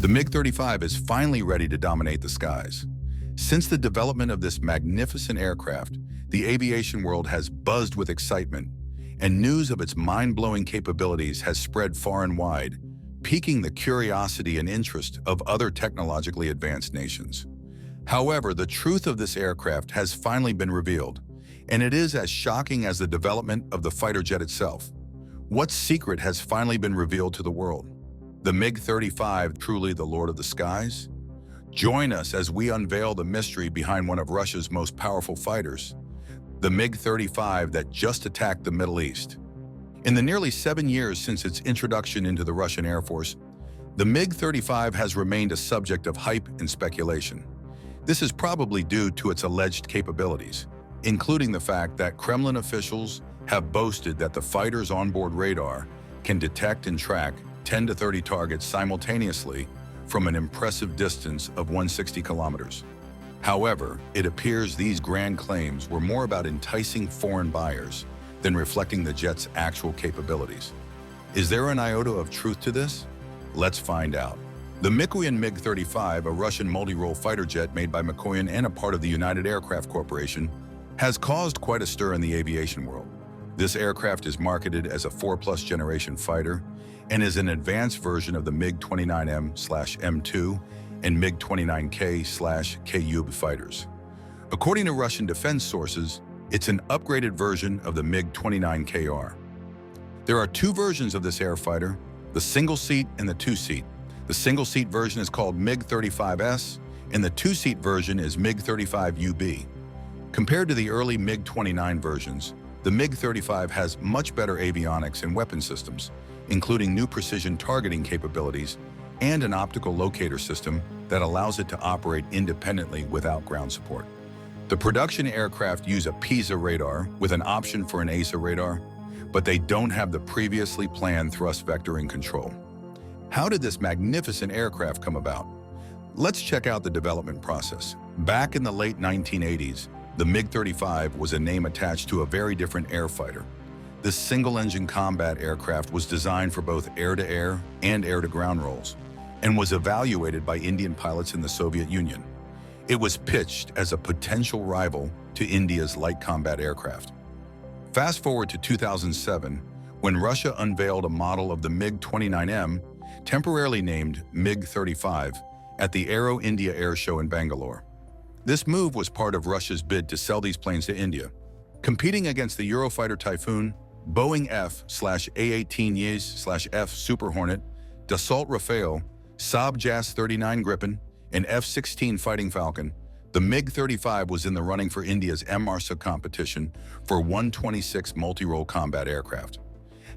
The MiG-35 is finally ready to dominate the skies. Since the development of this magnificent aircraft, the aviation world has buzzed with excitement, and news of its mind-blowing capabilities has spread far and wide, piquing the curiosity and interest of other technologically advanced nations. However, the truth of this aircraft has finally been revealed, and it is as shocking as the development of the fighter jet itself. What secret has finally been revealed to the world? The MiG-35 truly the Lord of the Skies? Join us as we unveil the mystery behind one of Russia's most powerful fighters, the MiG-35 that just attacked the Middle East. In the nearly 7 years since its introduction into the Russian Air Force, the MiG-35 has remained a subject of hype and speculation. This is probably due to its alleged capabilities, including the fact that Kremlin officials have boasted that the fighter's onboard radar can detect and track 10 to 30 targets simultaneously from an impressive distance of 160 kilometers. However, it appears these grand claims were more about enticing foreign buyers than reflecting the jet's actual capabilities. Is there an iota of truth to this? Let's find out. The Mikoyan MiG-35, a Russian multi-role fighter jet made by Mikoyan and a part of the United Aircraft Corporation, has caused quite a stir in the aviation world. This aircraft is marketed as a 4+ generation fighter and is an advanced version of the MiG-29M/M2 and MiG-29K/Ku fighters. According to Russian defense sources, it's an upgraded version of the MiG-29KR. There are two versions of this airfighter, the single-seat and the two-seat. The single-seat version is called MiG-35S, and the two-seat version is MiG-35UB. Compared to the early MiG-29 versions, the MiG-35 has much better avionics and weapon systems, including new precision targeting capabilities and an optical locator system that allows it to operate independently without ground support. The production aircraft use a PISA radar with an option for an ASA radar, but they don't have the previously planned thrust vectoring control. How did this magnificent aircraft come about? Let's check out the development process. Back in the late 1980s, the MiG-35 was a name attached to a very different airfighter. This single-engine combat aircraft was designed for both air-to-air and air-to-ground roles, and was evaluated by Indian pilots in the Soviet Union. It was pitched as a potential rival to India's light combat aircraft. Fast forward to 2007, when Russia unveiled a model of the MiG-29M, temporarily named MiG-35, at the Aero India Air Show in Bangalore. This move was part of Russia's bid to sell these planes to India. Competing against the Eurofighter Typhoon, Boeing F/A-18Ys/F Super Hornet, Dassault Rafale, Saab JAS-39 Gripen, and F-16 Fighting Falcon, the MiG-35 was in the running for India's MRSA competition for 126 multi-role combat aircraft.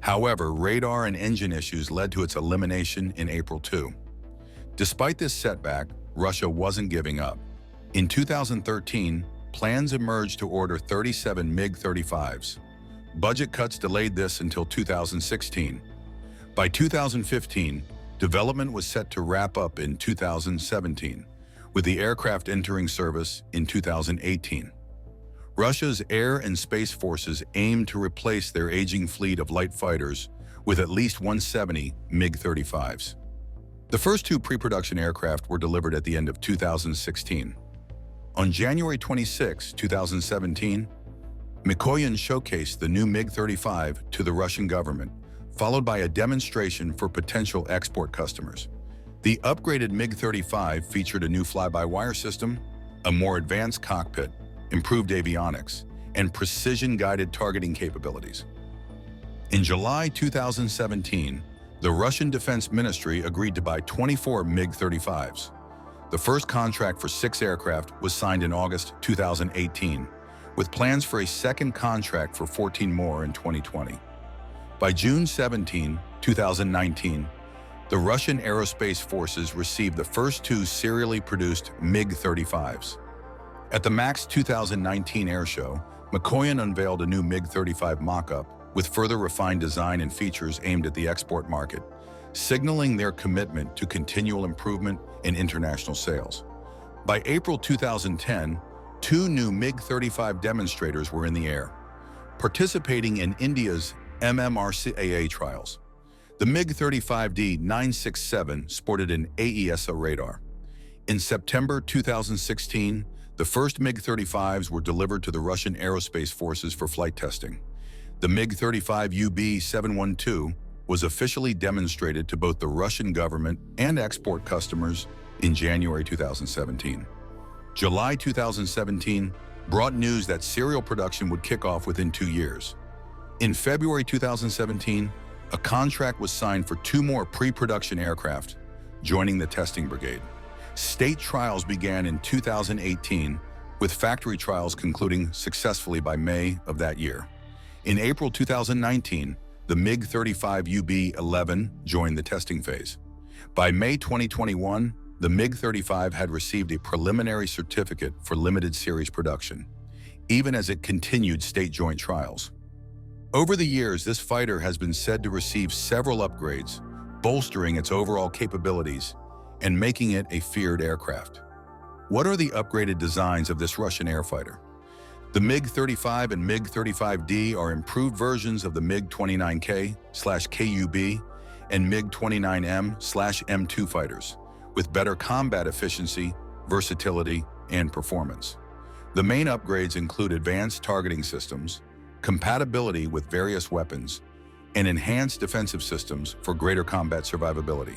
However, radar and engine issues led to its elimination in April 2. Despite this setback, Russia wasn't giving up. In 2013, plans emerged to order 37 MiG-35s. Budget cuts delayed this until 2016. By 2015, development was set to wrap up in 2017, with the aircraft entering service in 2018. Russia's air and space forces aimed to replace their aging fleet of light fighters with at least 170 MiG-35s. The first two pre-production aircraft were delivered at the end of 2016. On January 26, 2017, Mikoyan showcased the new MiG-35 to the Russian government, followed by a demonstration for potential export customers. The upgraded MiG-35 featured a new fly-by-wire system, a more advanced cockpit, improved avionics, and precision-guided targeting capabilities. In July 2017, the Russian Defense Ministry agreed to buy 24 MiG-35s. The first contract for 6 aircraft was signed in August 2018, with plans for a second contract for 14 more in 2020. By June 17, 2019, the Russian Aerospace Forces received the first 2 serially produced MiG-35s. At the MAX 2019 Air Show, Mikoyan unveiled a new MiG-35 mock-up with further refined design and features aimed at the export market, signaling their commitment to continual improvement in international sales. By April 2010, Two new MiG-35 demonstrators were in the air, participating in India's MMRCAA trials. The MiG-35D-967 sported an AESA radar. In September 2016, the first MiG-35s were delivered to the Russian Aerospace Forces for flight testing. The MiG-35 UB-712 was officially demonstrated to both the Russian government and export customers in January 2017. July 2017 brought news that serial production would kick off within 2 years. In February 2017, a contract was signed for 2 more pre-production aircraft, joining the testing brigade. State trials began in 2018, with factory trials concluding successfully by May of that year. In April 2019, the MiG-35 UB-11 joined the testing phase. By May 2021, the MiG-35 had received a preliminary certificate for limited series production, even as it continued state joint trials. Over the years, this fighter has been said to receive several upgrades, bolstering its overall capabilities and making it a feared aircraft. What are the upgraded designs of this Russian airfighter? The MiG-35 and MiG-35D are improved versions of the MiG-29K/KUB and MiG-29M/M2 fighters, with better combat efficiency, versatility, and performance. The main upgrades include advanced targeting systems, compatibility with various weapons, and enhanced defensive systems for greater combat survivability.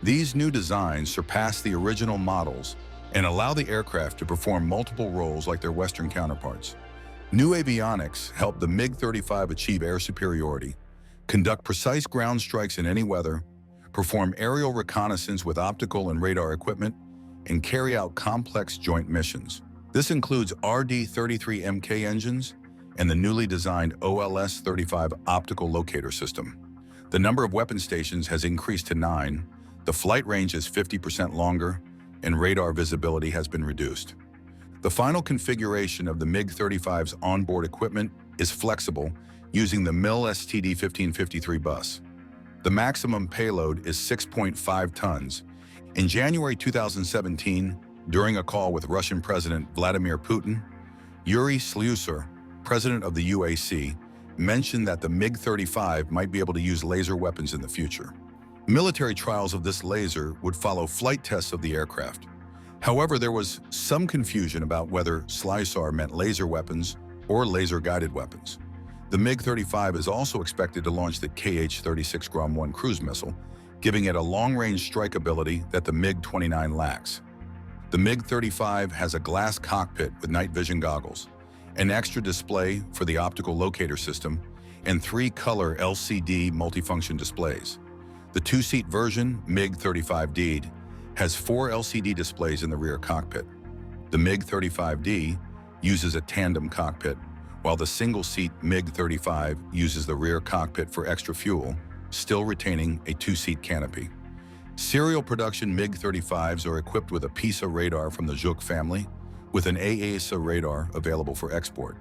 These new designs surpass the original models and allow the aircraft to perform multiple roles like their Western counterparts. New avionics help the MiG-35 achieve air superiority, conduct precise ground strikes in any weather, perform aerial reconnaissance with optical and radar equipment, and carry out complex joint missions. This includes RD-33MK engines and the newly designed OLS-35 optical locator system. The number of weapon stations has increased to 9, the flight range is 50% longer, and radar visibility has been reduced. The final configuration of the MiG-35's onboard equipment is flexible, using the MIL STD-1553 bus. The maximum payload is 6.5 tons. In January 2017, during a call with Russian President Vladimir Putin, Yuri Slyusar, president of the UAC, mentioned that the MiG-35 might be able to use laser weapons in the future. Military trials of this laser would follow flight tests of the aircraft. However, there was some confusion about whether Slyusar meant laser weapons or laser-guided weapons. The MiG-35 is also expected to launch the KH-36 Grom-1 cruise missile, giving it a long-range strike ability that the MiG-29 lacks. The MiG-35 has a glass cockpit with night vision goggles, an extra display for the optical locator system, and 3 color LCD multifunction displays. The 2-seat version, MiG-35D, has 4 LCD displays in the rear cockpit. The MiG-35D uses a tandem cockpit, while the single-seat MiG-35 uses the rear cockpit for extra fuel, still retaining a 2-seat canopy. Serial production MiG-35s are equipped with a PISA radar from the Zhuk family, with an AESA radar available for export.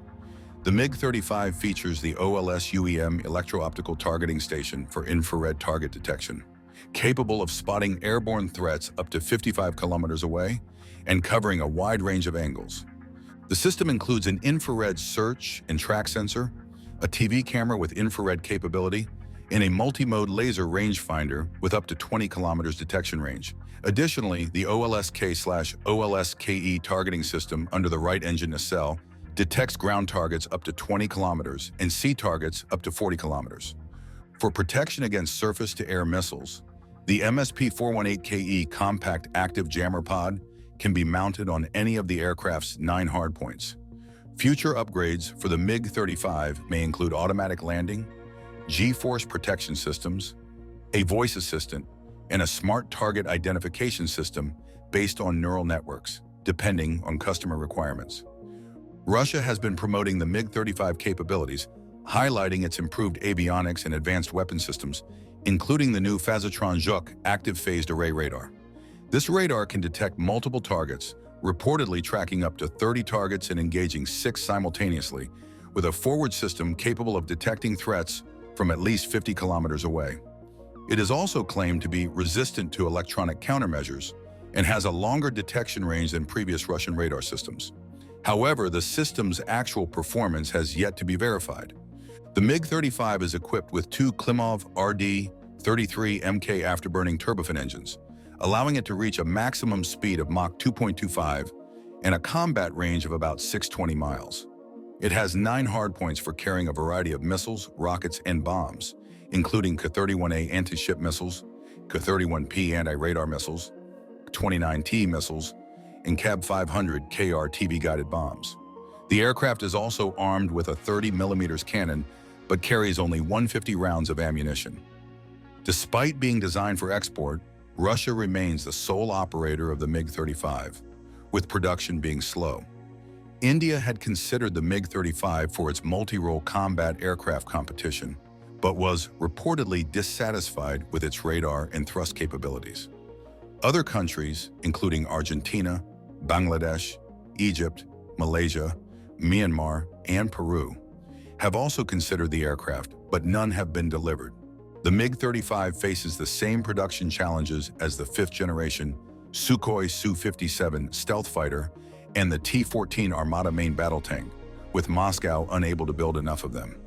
The MiG-35 features the OLS-UEM electro-optical targeting station for infrared target detection, capable of spotting airborne threats up to 55 kilometers away and covering a wide range of angles. The system includes an infrared search and track sensor, a TV camera with infrared capability, and a multi-mode laser rangefinder with up to 20 kilometers detection range. Additionally, the OLSK/OLSKE targeting system under the right engine nacelle detects ground targets up to 20 kilometers and sea targets up to 40 kilometers. For protection against surface-to-air missiles, the MSP-418KE compact active jammer pod can be mounted on any of the aircraft's 9 hardpoints. Future upgrades for the MiG-35 may include automatic landing, G-force protection systems, a voice assistant, and a smart target identification system based on neural networks, depending on customer requirements. Russia has been promoting the MiG-35 capabilities, highlighting its improved avionics and advanced weapon systems, including the new Phasotron Zhuk active phased array radar. This radar can detect multiple targets, reportedly tracking up to 30 targets and engaging 6 simultaneously, with a forward system capable of detecting threats from at least 50 kilometers away. It is also claimed to be resistant to electronic countermeasures and has a longer detection range than previous Russian radar systems. However, the system's actual performance has yet to be verified. The MiG-35 is equipped with two Klimov RD-33 Mk afterburning turbofan engines, allowing it to reach a maximum speed of Mach 2.25 and a combat range of about 620 miles. It has 9 hardpoints for carrying a variety of missiles, rockets, and bombs, including K-31A anti-ship missiles, K-31P anti-radar missiles, 29T missiles, and CAB-500 KR TV-guided bombs. The aircraft is also armed with a 30mm cannon, but carries only 150 rounds of ammunition. Despite being designed for export, Russia remains the sole operator of the MiG-35, with production being slow. India had considered the MiG-35 for its multi-role combat aircraft competition, but was reportedly dissatisfied with its radar and thrust capabilities. Other countries, including Argentina, Bangladesh, Egypt, Malaysia, Myanmar, and Peru, have also considered the aircraft, but none have been delivered. The MiG-35 faces the same production challenges as the fifth-generation Sukhoi Su-57 stealth fighter and the T-14 Armata main battle tank, with Moscow unable to build enough of them.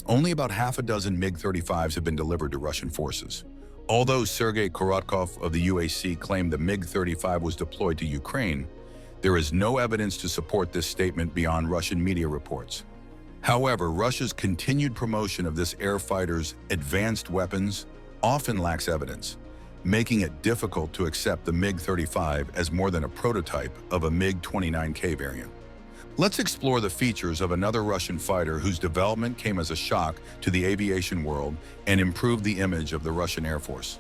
Only about half a dozen MiG-35s have been delivered to Russian forces. Although Sergei Korotkov of the UAC claimed the MiG-35 was deployed to Ukraine, there is no evidence to support this statement beyond Russian media reports. However, Russia's continued promotion of this air fighter's advanced weapons often lacks evidence, making it difficult to accept the MiG-35 as more than a prototype of a MiG-29K variant. Let's explore the features of another Russian fighter whose development came as a shock to the aviation world and improved the image of the Russian Air Force.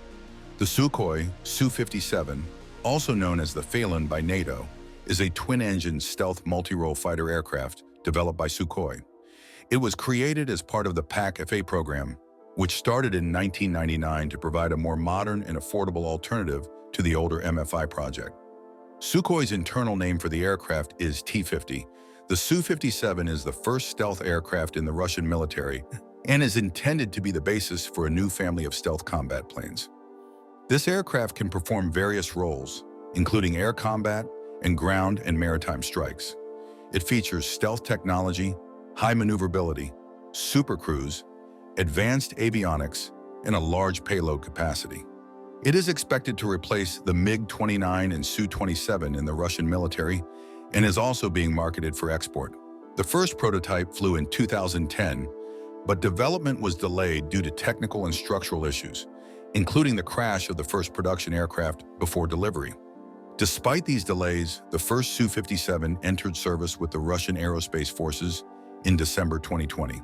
The Sukhoi Su-57, also known as the Phelan by NATO, is a twin-engine stealth multi-role fighter aircraft developed by Sukhoi. It was created as part of the PAC-FA program, which started in 1999 to provide a more modern and affordable alternative to the older MFI project. Sukhoi's internal name for the aircraft is T-50. The Su-57 is the first stealth aircraft in the Russian military and is intended to be the basis for a new family of stealth combat planes. This aircraft can perform various roles, including air combat and ground and maritime strikes. It features stealth technology, high maneuverability, supercruise, advanced avionics, and a large payload capacity. It is expected to replace the MiG-29 and Su-27 in the Russian military and is also being marketed for export. The first prototype flew in 2010, but development was delayed due to technical and structural issues, including the crash of the first production aircraft before delivery. Despite these delays, the first Su-57 entered service with the Russian Aerospace Forces in December 2020.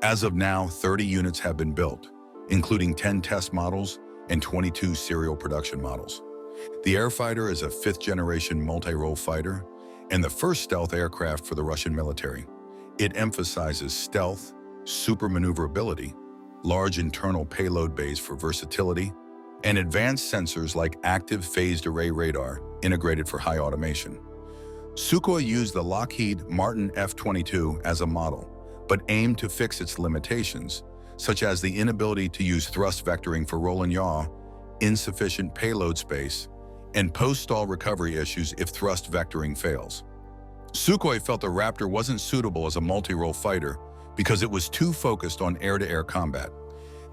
As of now, 30 units have been built, including 10 test models and 22 serial production models. The Airfighter is a fifth-generation multi-role fighter and the first stealth aircraft for the Russian military. It emphasizes stealth, super maneuverability, large internal payload bays for versatility, and advanced sensors like active phased array radar integrated for high automation. Sukhoi used the Lockheed Martin F-22 as a model, but aimed to fix its limitations, such as the inability to use thrust vectoring for roll and yaw, insufficient payload space, and post-stall recovery issues if thrust vectoring fails. Sukhoi felt the Raptor wasn't suitable as a multi-role fighter because it was too focused on air-to-air combat.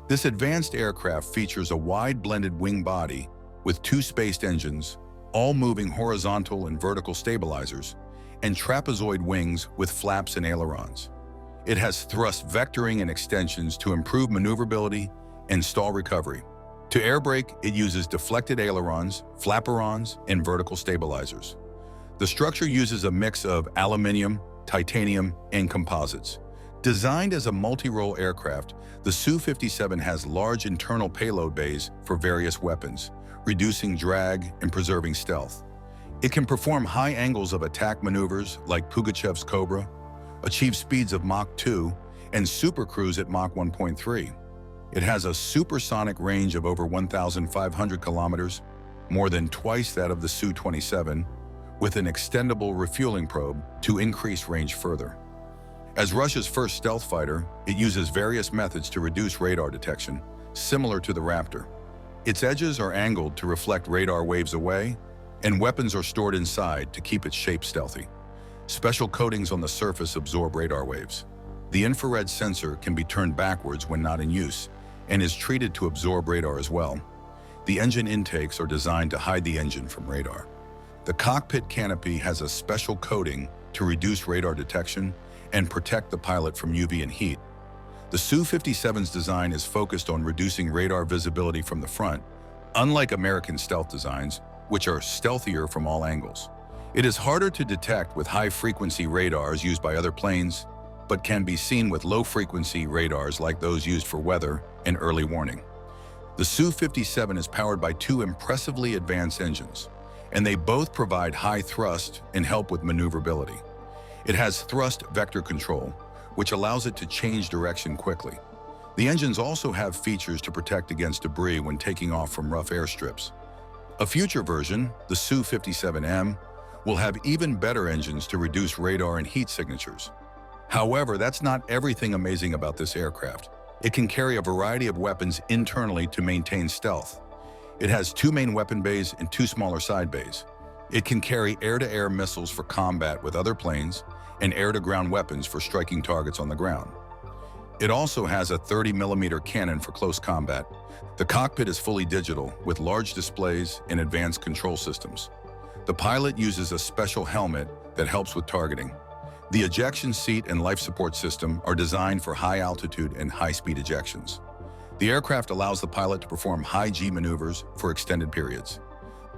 This advanced aircraft features a wide blended wing body with two spaced engines, all moving horizontal and vertical stabilizers, and trapezoid wings with flaps and ailerons. It has thrust vectoring and extensions to improve maneuverability and stall recovery. To air brake, it uses deflected ailerons, flaperons, and vertical stabilizers. The structure uses a mix of aluminum, titanium, and composites. Designed as a multi-role aircraft, the Su-57 has large internal payload bays for various weapons, reducing drag and preserving stealth. It can perform high angles of attack maneuvers like Pugachev's Cobra, achieve speeds of Mach 2, and supercruise at Mach 1.3. It has a supersonic range of over 1,500 kilometers, more than twice that of the Su-27, with an extendable refueling probe to increase range further. As Russia's first stealth fighter, it uses various methods to reduce radar detection, similar to the Raptor. Its edges are angled to reflect radar waves away, and weapons are stored inside to keep its shape stealthy. Special coatings on the surface absorb radar waves. The infrared sensor can be turned backwards when not in use and is treated to absorb radar as well. The engine intakes are designed to hide the engine from radar. The cockpit canopy has a special coating to reduce radar detection and protect the pilot from UV and heat. The Su-57's design is focused on reducing radar visibility from the front, unlike American stealth designs, which are stealthier from all angles. It is harder to detect with high-frequency radars used by other planes, but can be seen with low-frequency radars like those used for weather and early warning. The Su-57 is powered by two impressively advanced engines, and they both provide high thrust and help with maneuverability. It has thrust vector control, which allows it to change direction quickly. The engines also have features to protect against debris when taking off from rough airstrips. A future version, the Su-57M, will have even better engines to reduce radar and heat signatures. However, that's not everything amazing about this aircraft. It can carry a variety of weapons internally to maintain stealth. It has two main weapon bays and two smaller side bays. It can carry air-to-air missiles for combat with other planes and air-to-ground weapons for striking targets on the ground. It also has a 30mm cannon for close combat. The cockpit is fully digital with large displays and advanced control systems. The pilot uses a special helmet that helps with targeting. The ejection seat and life support system are designed for high altitude and high-speed ejections. The aircraft allows the pilot to perform high-G maneuvers for extended periods.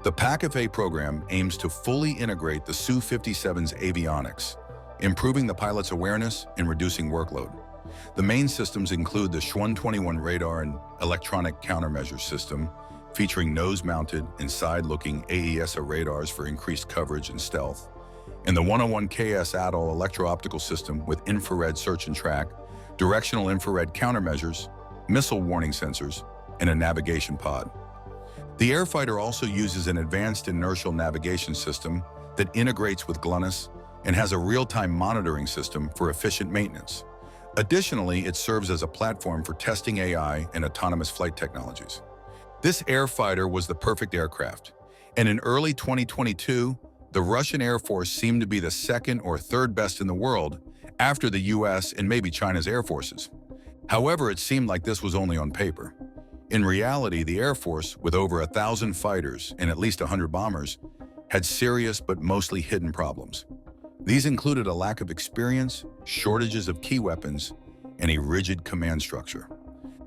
The PAC-FA program aims to fully integrate the Su-57's avionics, improving the pilot's awareness and reducing workload. The main systems include the Sh-121 radar and electronic countermeasure system, featuring nose-mounted and side-looking AESA radars for increased coverage and stealth, and the 101KS ATOL electro-optical system with infrared search and track, directional infrared countermeasures, missile warning sensors, and a navigation pod. The airfighter also uses an advanced inertial navigation system that integrates with GLONASS and has a real-time monitoring system for efficient maintenance. Additionally, it serves as a platform for testing AI and autonomous flight technologies. This airfighter was the perfect aircraft, and in early 2022, the Russian Air Force seemed to be the second or third best in the world after the US and maybe China's air forces. However, it seemed like this was only on paper. In reality, the Air Force, with over 1,000 fighters and at least 100 bombers, had serious but mostly hidden problems. These included a lack of experience, shortages of key weapons, and a rigid command structure.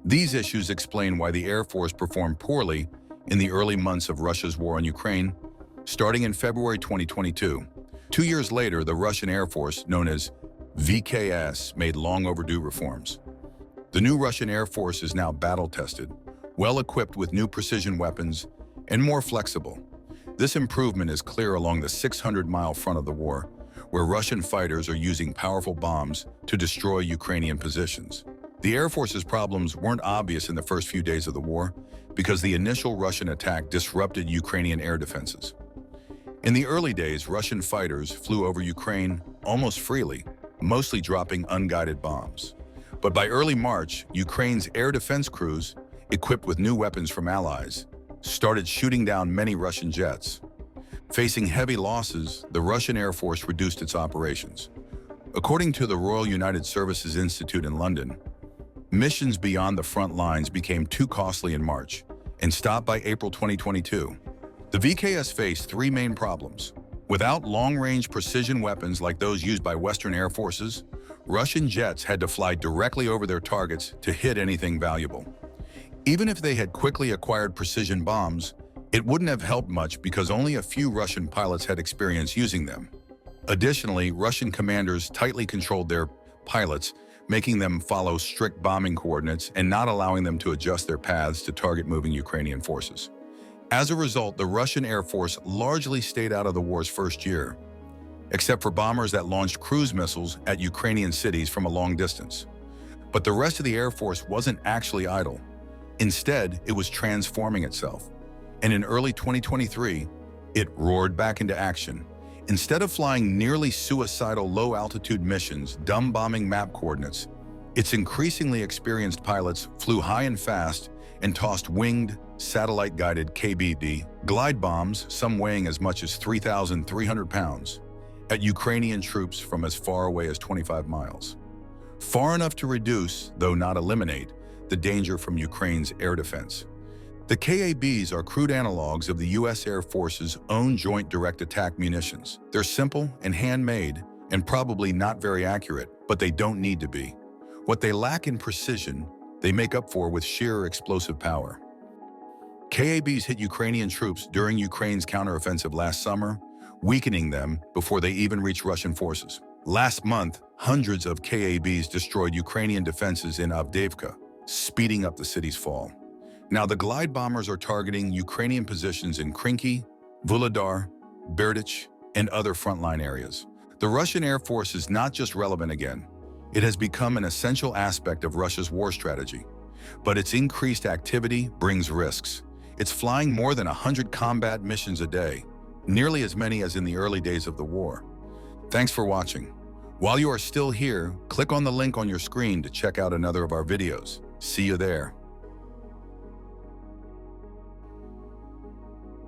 These issues explain why the Air Force performed poorly in the early months of Russia's war on Ukraine, starting in February 2022. 2 years later, the Russian Air Force, known as VKS, made long overdue reforms. The new Russian Air Force is now battle-tested, well-equipped with new precision weapons, and more flexible. This improvement is clear along the 600-mile front of the war, where Russian fighters are using powerful bombs to destroy Ukrainian positions. The Air Force's problems weren't obvious in the first few days of the war because the initial Russian attack disrupted Ukrainian air defenses. In the early days, Russian fighters flew over Ukraine almost freely, mostly dropping unguided bombs. But by early March, Ukraine's air defense crews, equipped with new weapons from allies, started shooting down many Russian jets. Facing heavy losses, the Russian Air Force reduced its operations. According to the Royal United Services Institute in London, missions beyond the front lines became too costly in March and stopped by April 2022. The VKS faced three main problems. Without long-range precision weapons like those used by Western air forces, Russian jets had to fly directly over their targets to hit anything valuable. Even if they had quickly acquired precision bombs, it wouldn't have helped much because only a few Russian pilots had experience using them. Additionally, Russian commanders tightly controlled their pilots, making them follow strict bombing coordinates and not allowing them to adjust their paths to target moving Ukrainian forces. As a result, the Russian Air Force largely stayed out of the war's first year, except for bombers that launched cruise missiles at Ukrainian cities from a long distance. But the rest of the Air Force wasn't actually idle. Instead, it was transforming itself. And in early 2023, it roared back into action. Instead of flying nearly suicidal low-altitude missions, dumb bombing map coordinates, its increasingly experienced pilots flew high and fast and tossed winged, satellite-guided KBD glide bombs, some weighing as much as 3,300 pounds. at Ukrainian troops from as far away as 25 miles. Far enough to reduce, though not eliminate, the danger from Ukraine's air defense. The KABs are crude analogs of the U.S. Air Force's own Joint Direct Attack munitions. They're simple and handmade, and probably not very accurate, but they don't need to be. What they lack in precision, they make up for with sheer explosive power. KABs hit Ukrainian troops during Ukraine's counteroffensive last summer, weakening them before they even reached Russian forces. Last month, hundreds of KABs destroyed Ukrainian defenses in Avdiivka, speeding up the city's fall. Now the glide bombers are targeting Ukrainian positions in Krinky, Vuhledar, Berdych, and other frontline areas. The Russian Air Force is not just relevant again. It has become an essential aspect of Russia's war strategy. But its increased activity brings risks. It's flying more than 100 combat missions a day, nearly as many as in the early days of the war. Thanks for watching. While you are still here, click on the link on your screen to check out another of our videos. See you there.